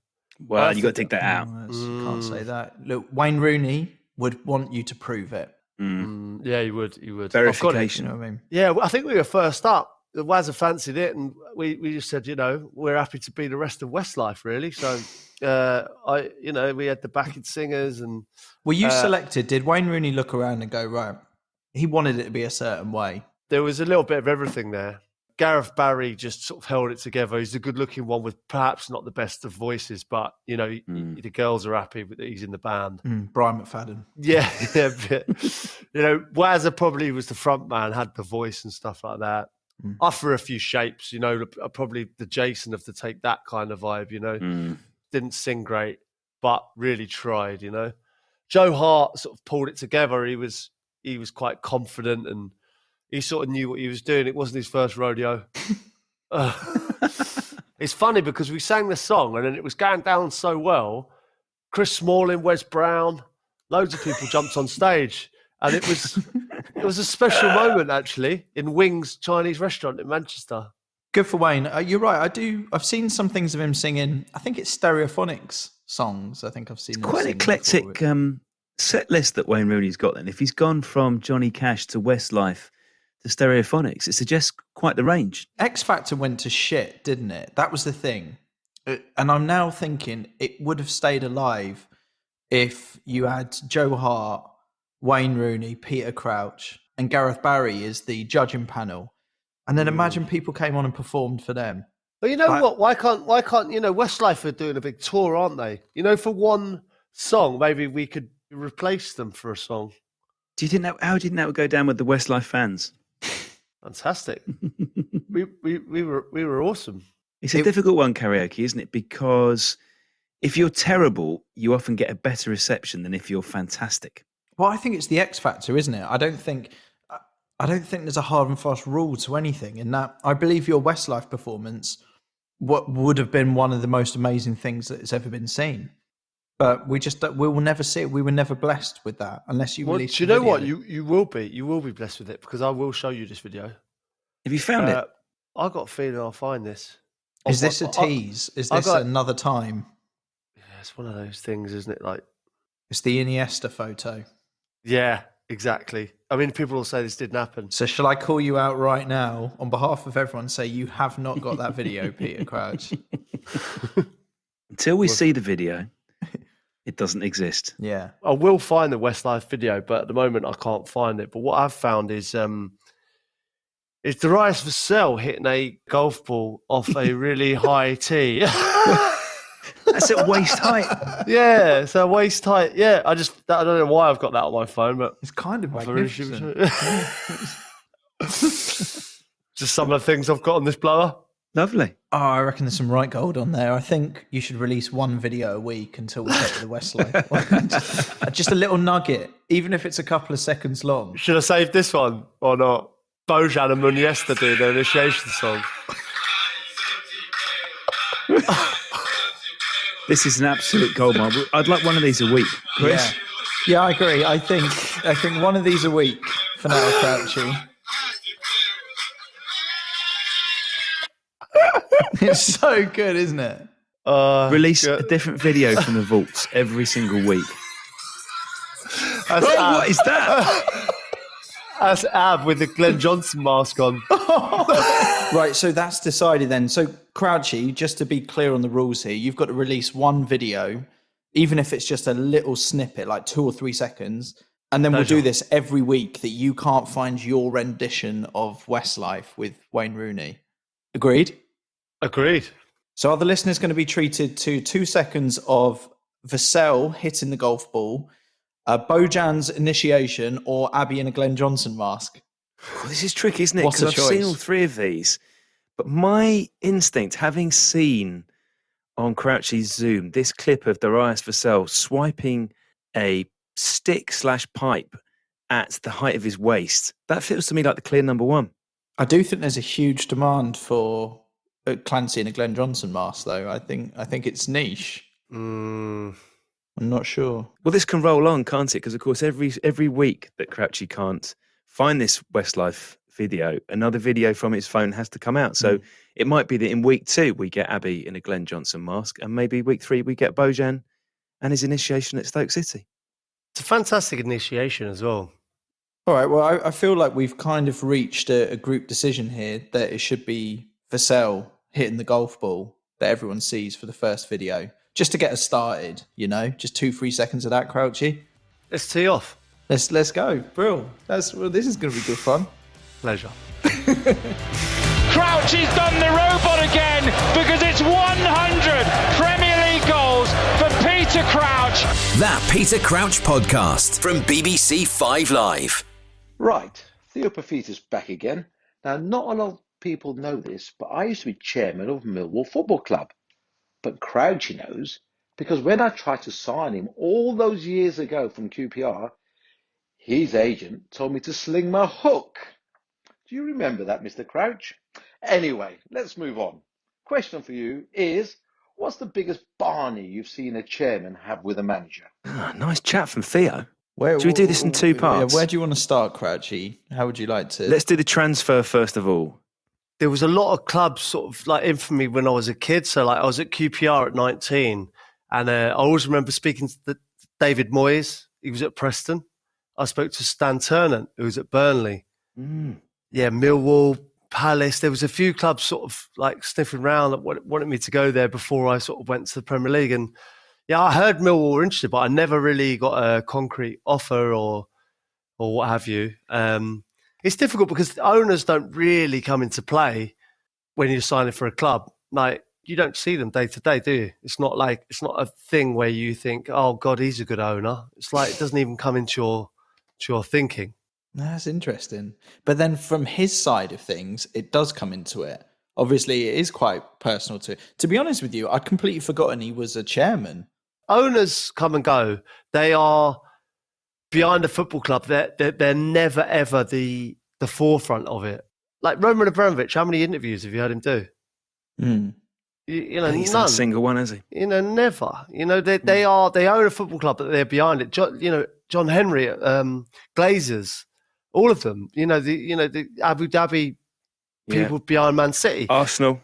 Well, you got to dig that out. Can't say that. Look, Wayne Rooney would want you to prove it. Yeah, he would. Verification. You know what I mean? Yeah, I think we were first up. The Wazza fancied it, and we just said, you know, we're happy to be the rest of Westlife, really. So, we had the backing singers, and were you selected? Did Wayne Rooney look around and go, right, He wanted it to be a certain way. There was a little bit of everything there. Gareth Barry just sort of held it together. He's a good-looking one with perhaps not the best of voices, but, you know, the girls are happy that he's in the band. Brian McFadden. Yeah. You know, Wazza probably was the front man, had the voice and stuff like that. I threw a few shapes, you know, probably the Jason of the Take That kind of vibe, you know. Didn't sing great, but really tried, you know. Joe Hart sort of pulled it together. He was quite confident and he sort of knew what he was doing. It wasn't his first rodeo. It's funny because we sang the song and then it was going down so well. Chris Smalling, Wes Brown, loads of people jumped on stage. And it was a special moment, actually, in Wings Chinese restaurant in Manchester. Good for Wayne. You're right. I've seen some things of him singing. I think it's Stereophonics songs. I think I've seen it's quite an eclectic set list that Wayne Rooney's got then. If he's gone from Johnny Cash to Westlife to Stereophonics, it suggests quite the range. X Factor went to shit, didn't it? That was the thing. And I'm now thinking it would have stayed alive if you had Joe Hart, Wayne Rooney, Peter Crouch, and Gareth Barry as the judging panel. And then imagine people came on and performed for them. Well, you know what? Why can't, you know, Westlife are doing a big tour, aren't they? You know, for one song, maybe we could replace them for a song. How do you think that would go down with the Westlife fans? Fantastic. we were awesome. It's a difficult one, karaoke, isn't it? Because if you're terrible, you often get a better reception than if you're fantastic. Well, I think it's the X Factor, isn't it? I don't think there's a hard and fast rule to anything. In that, I believe your Westlife performance what would have been one of the most amazing things that has ever been seen. But we will never see it. We were never blessed with that unless you release. Do you know what? You will be blessed with it because I will show you this video. Have you found it? I got a feeling I'll find this. Is this a tease? Is this another time? Yeah, it's one of those things, isn't it? Like it's the Iniesta photo. Yeah, exactly. I mean, people will say this didn't happen. So shall I call you out right now on behalf of everyone? Say you have not got that video, Peter Crouch. Until we see the video, it doesn't exist. Yeah, I will find the Westlife video, but at the moment I can't find it. But what I've found is Darius Vassell hitting a golf ball off a really high tee. That's at waist height. Yeah, so waist height. Yeah, I don't know why I've got that on my phone, but it's kind of magnificent. Just some of the things I've got on this blower. Lovely. Oh, I reckon there's some right gold on there. I think you should release one video a week until we get to the Westlife. Just a little nugget, even if it's a couple of seconds long. Should I save this one or not? Bojan and Muniesta do their initiation song. This is an absolute goldmine. I'd like one of these a week, Chris. Yeah, I agree. I think one of these a week for now, Crouchy. It's so good, isn't it? Release a different video from the vaults every single week. What is that? That's Ab with the Glenn Johnson mask on. Right, so that's decided then. So, Crouchy, just to be clear on the rules here, you've got to release one video, even if it's just a little snippet, like 2 or 3 seconds, and then we'll do this every week that you can't find your rendition of Westlife with Wayne Rooney. Agreed? Agreed. So are the listeners going to be treated to 2 seconds of Vassell hitting the golf ball, Bojan's initiation, or Abby in a Glenn Johnson mask? Oh, this is tricky, isn't it? What's the Because I've seen all 3 of these. But my instinct, having seen on Crouchy's Zoom this clip of Darius Vassell swiping a stick/pipe at the height of his waist, that feels to me like the clear number one. I do think there's a huge demand for Clancy in a Glenn Johnson mask, though. I think it's niche. I'm not sure. Well, this can roll on, can't it? Because, of course, every week that Crouchy can't find this Westlife video, another video from his phone has to come out. So it might be that in week 2 we get Abby in a Glenn Johnson mask, and maybe week 3 we get Bojan and his initiation at Stoke City. It's a fantastic initiation as well. All right, well, I feel like we've kind of reached a group decision here that it should be Vassell hitting the golf ball that everyone sees for the first video, just to get us started, you know, just 2-3 seconds of that, Crouchy. Let's tee off. Let's go, Brill. This is going to be good fun. Pleasure. Crouchy's done the robot again because it's 100 Premier League goals for Peter Crouch. That Peter Crouch podcast from BBC 5 Live. Right, Theo Paphitis back again. Now, not a lot of people know this, but I used to be chairman of Millwall Football Club. But Crouchy knows, because when I tried to sign him all those years ago from QPR, his agent told me to sling my hook. Do you remember that, Mr. Crouch? Anyway, let's move on. Question for you is, what's the biggest Barney you've seen a chairman have with a manager? Nice chat from Theo. Should we do this in two parts? Yeah, where do you want to start, Crouchy? How would you like to? Let's do the transfer first of all. There was a lot of clubs sort of like in for me when I was a kid. So like I was at QPR at 19 and I always remember speaking to David Moyes. He was at Preston. I spoke to Stan Ternant, who was at Burnley. Yeah, Millwall, Palace. There was a few clubs sort of like sniffing around that wanted me to go there before I sort of went to the Premier League. And yeah, I heard Millwall were interested, but I never really got a concrete offer or what have you. It's difficult because owners don't really come into play when you're signing for a club. Like you don't see them day to day, do you? It's not a thing where you think, oh God, he's a good owner. It's like it doesn't even come into your thinking. That's interesting. But then from his side of things, it does come into it. Obviously, it is quite personal to be honest with you, I'd completely forgotten he was a chairman. Owners come and go. They are behind a football club. They're never ever the forefront of it. Like Roman Abramovich, how many interviews have you heard him do? You know, He's none. not a single one, has he? You know, never. You know, they own a football club, but they're behind it. John Henry, Glazers, all of them. The Abu Dhabi people behind Man City, Arsenal.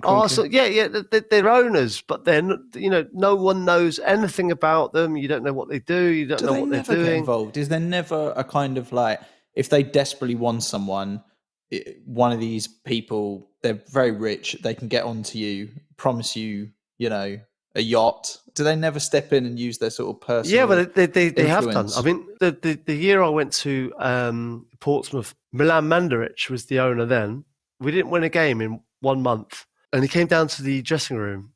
Arsenal, they're owners, but then no one knows anything about them. You don't know what they do. You don't know what they're doing. Get involved? Is there never a kind of like, if they desperately want someone, one of these people, they're very rich, they can get onto you, promise you, a yacht. Do they never step in and use their sort of personal? Yeah, but they have done. I mean, the year I went to Portsmouth, Milan Mandaric was the owner then. We didn't win a game in 1 month. And he came down to the dressing room.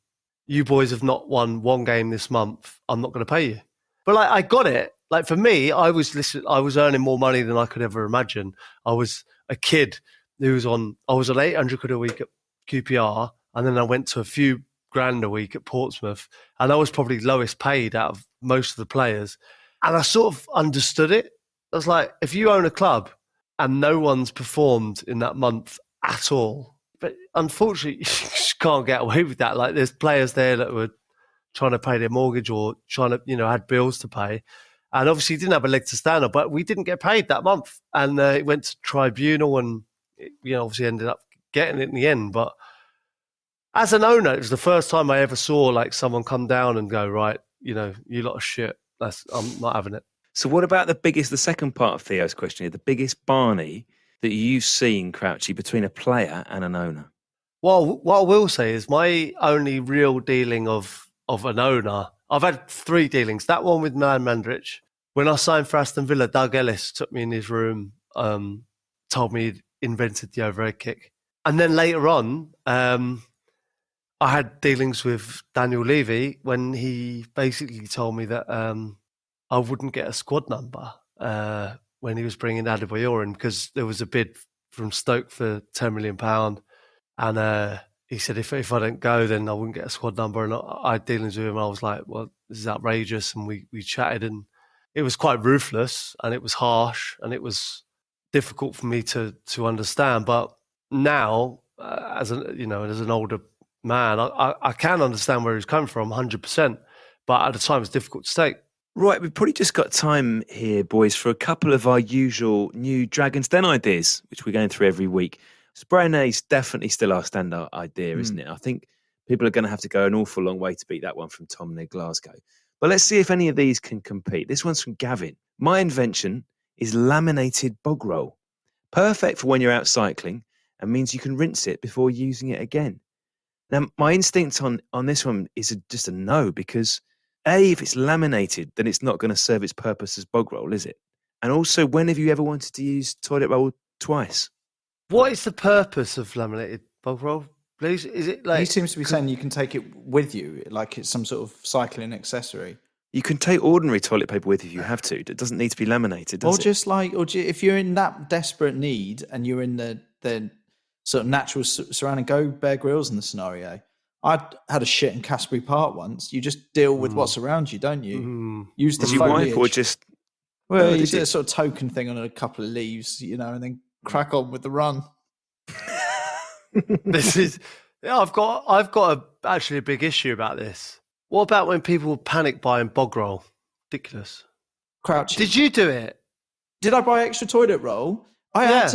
You boys have not won one game this month. I'm not going to pay you. But like, I got it. Like for me, I was earning more money than I could ever imagine. I was a kid who was on 800 quid a week at QPR. And then I went to a few grand a week at Portsmouth. And I was probably lowest paid out of most of the players. And I sort of understood it. I was like, if you own a club and no one's performed in that month at all, but unfortunately, you just can't get away with that. Like there's players there that were trying to pay their mortgage or trying to, had bills to pay. And obviously didn't have a leg to stand on, but we didn't get paid that month. And it went to tribunal and, obviously ended up getting it in the end. But as an owner, it was the first time I ever saw like someone come down and go, right, you lot of shit. I'm not having it. So what about the second part of Theo's question here, the biggest Barney that you've seen, Crouchy, between a player and an owner? Well, what I will say is my only real dealing of an owner, I've had 3 dealings. That one with Milan Mandaric. When I signed for Aston Villa, Doug Ellis took me in his room, told me he'd invented the overhead kick. And then later on, I had dealings with Daniel Levy when he basically told me that I wouldn't get a squad number when he was bringing Adebayor in because there was a bid from Stoke for £10 million. And he said, if I don't go, then I wouldn't get a squad number. And I had dealings with him. And I was like, well, this is outrageous. And we chatted and it was quite ruthless and it was harsh and it was difficult for me to understand. But now, as an older man, I can understand where he's coming from 100%. But at the time, it's difficult to take. Right, we've probably just got time here, boys, for a couple of our usual new Dragon's Den ideas, which we're going through every week. Spray and is definitely still our standout idea, isn't it? I think people are going to have to go an awful long way to beat that one from Tom near Glasgow. But let's see if any of these can compete. This one's from Gavin. My invention is laminated bog roll. Perfect for when you're out cycling and means you can rinse it before using it again. Now, my instinct on this one is just a no, because A, if it's laminated, then it's not going to serve its purpose as bog roll, is it? And also, when have you ever wanted to use toilet roll twice? What is the purpose of laminated bog roll, please? Is it like... He seems to be saying you can take it with you, like it's some sort of cycling accessory. You can take ordinary toilet paper with you if you have to. It doesn't need to be laminated, does it? If you're in that desperate need and you're in the sort of natural surrounding, go Bear Grylls in the scenario. I had a shit in Casbury Park once. You just deal with what's around you, don't you? Use the Did you foliage. wipe or just... Well, you do a sort of token thing on a couple of leaves, and then crack on with the run. I've got actually a big issue about this. What about when people panic buying bog roll? Ridiculous. Crouchy. Did you do it? Did I buy extra toilet roll? I had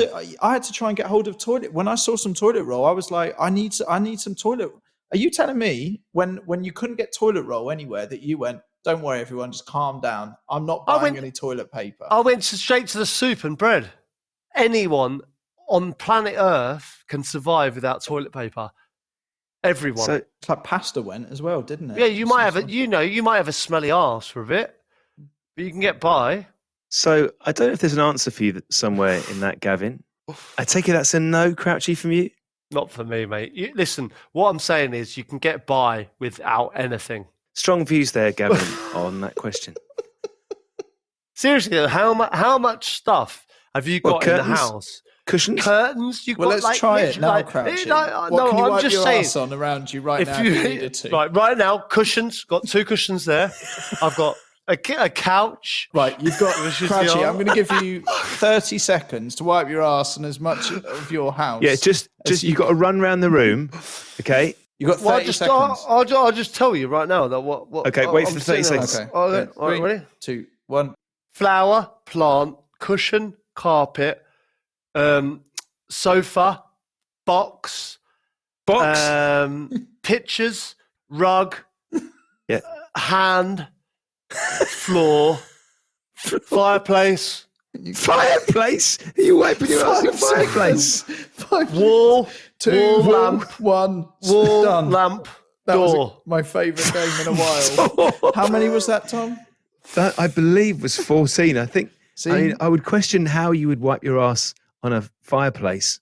to try and get hold of toilet. When I saw some toilet roll, I was like, I need some toilet. Are you telling me when you couldn't get toilet roll anywhere that you went, don't worry everyone, just calm down. I'm not buying any toilet paper. I went straight to the soup and bread. Anyone on planet Earth can survive without toilet paper. Everyone. So it's like pasta went as well, didn't it? Yeah, you might have a smelly arse for a bit, but you can get by. So I don't know if there's an answer for you somewhere in that, Gavin. I take it that's a no, Crouchy, from you? Not for me, mate. Listen, what I'm saying is you can get by without anything. Strong views there, Gavin, on that question. Seriously, how much stuff have you got in the house? Cushions? Curtains? Let's try it now, Crouchy. What can you wipe your arse on around you right now if you needed to? Right now, cushions. Got 2 cushions there. I've got a couch. Right, you've got Crouchy. I'm going to give you 30 seconds to wipe your arse and as much of your house. Yeah, just you've got to run around the room, okay? You've got 30 seconds. I'll just tell you right now that what okay, wait for the 30 seconds. Okay. All right, ready? 2, 1. Flower, plant, cushion, carpet, sofa, box, pictures, rug, hand, floor, fireplace. Fireplace? Are you wiping your ass in fireplace? Wall, 2, wall lamp, 1. Wall, done. lamp, That door. was my favourite game in a while. How many was that, Tom? That, I believe, was 14. I think. See? I mean, I would question how you would wipe your ass on a fireplace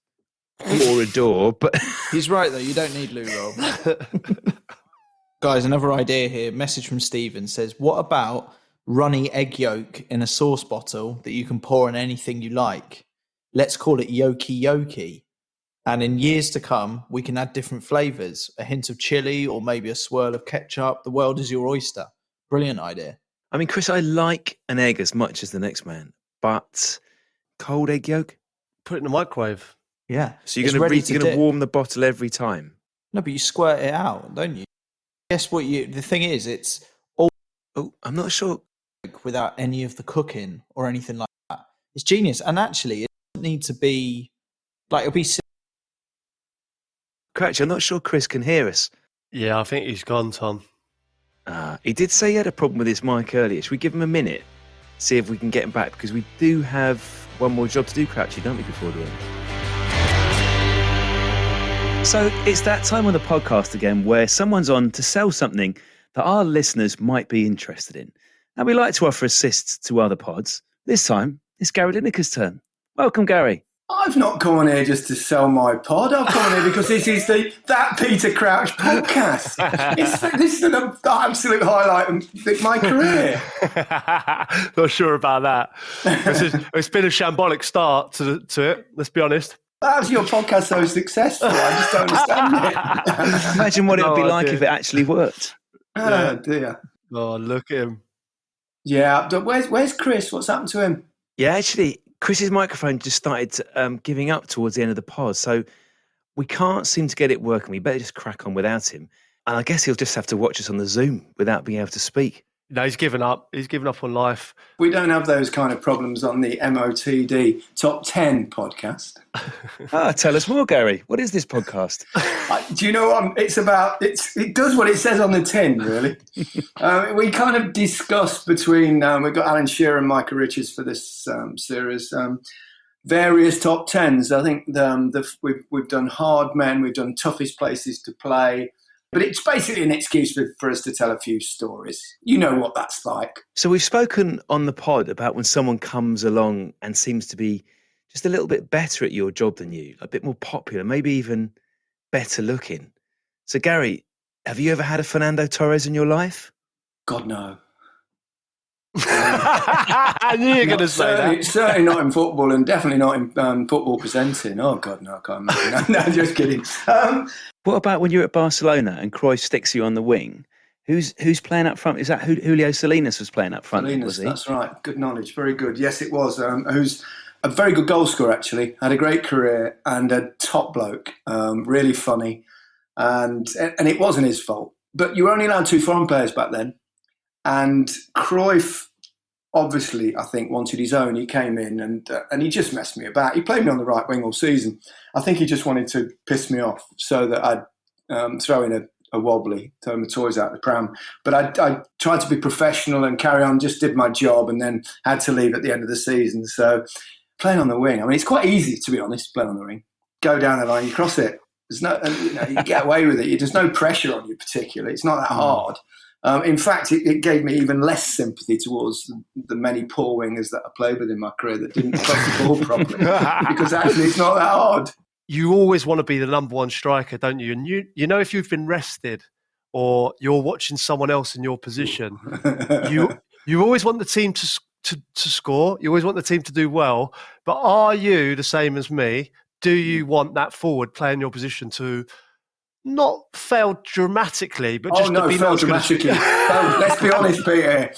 or a door, but he's right though. You don't need loo roll. Guys, another idea here. Message from Stephen says, "What about runny egg yolk in a sauce bottle that you can pour on anything you like? Let's call it Yoki Yoki. And in years to come, we can add different flavors, a hint of chili or maybe a swirl of ketchup. The world is your oyster." Brilliant idea. I mean, Chris, I like an egg as much as the next man, but cold egg yolk? Put it in the microwave. Yeah. So you're going to warm the bottle every time? No, but you squirt it out, don't you? Guess what the thing is, it's all... Oh, I'm not sure. Without any of the cooking or anything like that. It's genius. And actually, it doesn't need to be... Like, it'll be... Crouch, I'm not sure Chris can hear us. Yeah, I think he's gone, Tom. He did say he had a problem with his mic earlier. Should we give him a minute? See if we can get him back, because we do have one more job to do, Crouchy, don't we, before the end? So it's that time on the podcast again where someone's on to sell something that our listeners might be interested in. Now, we like to offer assists to other pods. This time, it's Gary Lineker's turn. Welcome, Gary. I've not come on here just to sell my pod. I've come on here because this is That Peter Crouch podcast. This is an absolute highlight of my career. Not sure about that. It's been a shambolic start to it, let's be honest. How's your podcast so successful? I just don't understand it. Imagine what it would be like if it actually worked. Oh, dear. Oh, look at him. Yeah, where's Chris? What's happened to him? Yeah, actually, Chris's microphone just started giving up towards the end of the pod, so we can't seem to get it working. We better just crack on without him. And I guess he'll just have to watch us on the Zoom without being able to speak. No, he's given up. He's given up on life. We don't have those kind of problems on the MOTD Top 10 podcast. Tell us more, Gary. What is this podcast? Do you know what it's about? It does what it says on the tin, really. We kind of discuss between, we've got Alan Shearer and Micah Richards for this series, various top 10s. I think we've done Hard Men, we've done Toughest Places to Play, But it's basically an excuse for us to tell a few stories. You know what that's like. So we've spoken on the pod about when someone comes along and seems to be just a little bit better at your job than you, a bit more popular, maybe even better looking. So Gary, have you ever had a Fernando Torres in your life? God, no. I knew you were going to say that. Certainly not in football, and definitely not in football presenting. Oh, God, no, I can't imagine. No, just kidding. What about when you're at Barcelona and Cruyff sticks you on the wing? Who's playing up front? Is that Julio Salinas was playing up front? Salinas, was he? That's right. Good knowledge. Very good. Yes, it was. Who's a very good goal scorer, actually. Had a great career and a top bloke. Really funny. And it wasn't his fault. But you were only allowed 2 foreign players back then. And Cruyff, obviously, I think, wanted his own. He came in and he just messed me about. He played me on the right wing all season. I think he just wanted to piss me off so that I'd throw in a wobbly, throw my toys out the pram. But I tried to be professional and carry on, just did my job, and then had to leave at the end of the season. So playing on the wing, I mean, it's quite easy, to be honest, playing on the wing. Go down the line, you cross it. There's no, you get away with it. There's no pressure on you particularly. It's not that hard. In fact, it gave me even less sympathy towards the many poor wingers that I played with in my career that didn't cross the ball properly, because actually it's not that hard. You always want to be the number one striker, don't you? And you know, if you've been rested or you're watching someone else in your position, you always want the team to score. You always want the team to do well. But are you the same as me? Do you want that forward playing your position to not fail dramatically, but just to be fail dramatically. Let's be honest, Peter.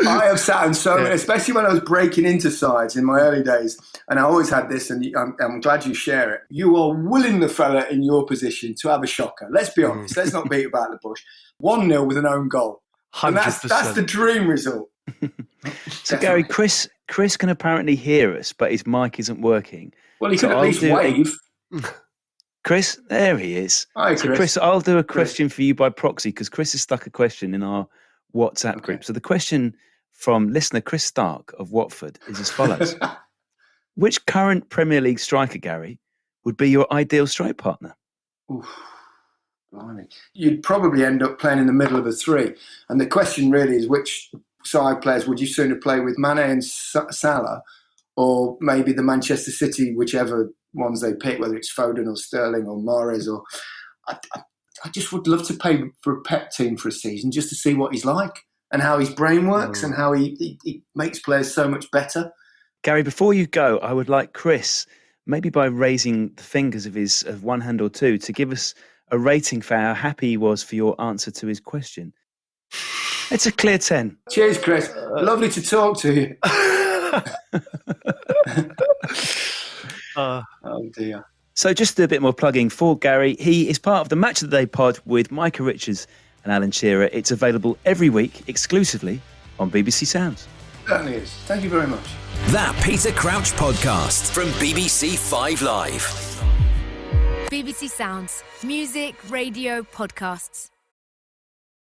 I have sat in so many, especially when I was breaking into sides in my early days, and I always had this, and I'm glad you share it. You are willing the fella in your position to have a shocker. Let's be honest. Let's not beat about the bush. 1-0 with an own goal. 100%. And that's the dream result. So Gary, Chris can apparently hear us, but his mic isn't working. Well, he could at least wave. Chris, there he is. Hi, so Chris, I'll do a question for you by proxy because Chris has stuck a question in our WhatsApp group. So the question from listener Chris Stark of Watford is as follows. Which current Premier League striker, Gary, would be your ideal strike partner? Oof, blimey. You'd probably end up playing in the middle of a 3. And the question really is, which side players would you sooner play with, Mane and Salah, or maybe the Manchester City, whichever ones they pick, whether it's Foden or Sterling or Mahrez, or I just would love to pay for a Pep team for a season just to see what he's like and how his brain works and how he makes players so much better. Gary, before you go, I would like Chris, maybe by raising the fingers of one hand or two, to give us a rating for how happy he was for your answer to his question. It's a clear 10. Cheers, Chris. Lovely to talk to you. Oh dear. So just a bit more plugging for Gary. He is part of the Match of the Day pod with Micah Richards and Alan Shearer. It's available every week exclusively on BBC Sounds. Certainly is. Thank you very much. That Peter Crouch podcast from BBC 5 Live. BBC Sounds. Music, radio, podcasts.